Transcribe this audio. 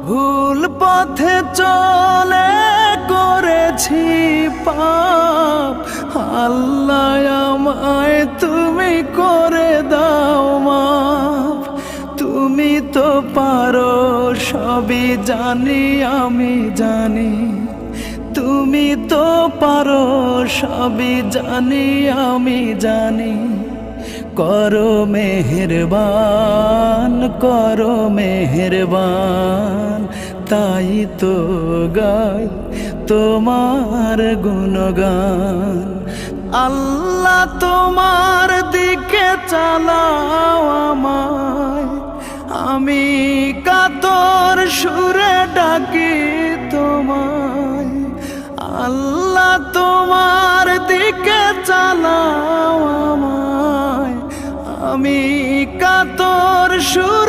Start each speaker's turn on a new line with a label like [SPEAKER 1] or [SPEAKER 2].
[SPEAKER 1] ভুল পথে চলে করেছি পাপ, আল্লাহ আমায় তুমি করে দাও মাফ। তুমি তো পারো সবই জানি আমি জানি, তুমি তো পারো সবই জানি আমি জানি। করো মেহেরবান, করো মেহেরবান, তাই তো গাই তোমার গুণগান। আল্লাহ তোমার দিকে চালাও আমায়, আমি কাতর সুরে ডাকি তোমায়। আল্লাহ তোমার দিকে চালাও আমায়, আমি কাতর সুর